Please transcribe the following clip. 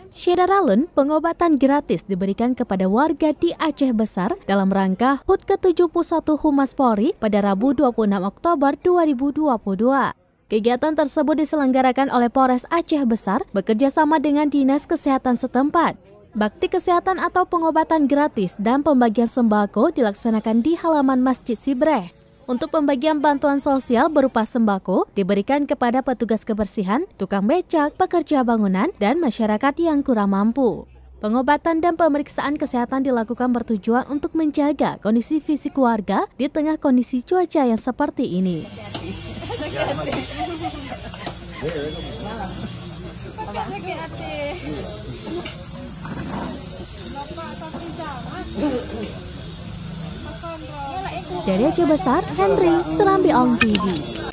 Syederalun, pengobatan gratis diberikan kepada warga di Aceh Besar dalam rangka HUT ke-71 Humas Polri pada Rabu 26 Oktober 2022. Kegiatan tersebut diselenggarakan oleh Polres Aceh Besar bekerja sama dengan Dinas Kesehatan setempat. Bakti kesehatan atau pengobatan gratis dan pembagian sembako dilaksanakan di halaman Masjid Sibreh. Untuk pembagian bantuan sosial berupa sembako diberikan kepada petugas kebersihan, tukang becak, pekerja bangunan, dan masyarakat yang kurang mampu. Pengobatan dan pemeriksaan kesehatan dilakukan bertujuan untuk menjaga kondisi fisik warga di tengah kondisi cuaca yang seperti ini. Dari Aceh Besar, Henry, Serambi On TV.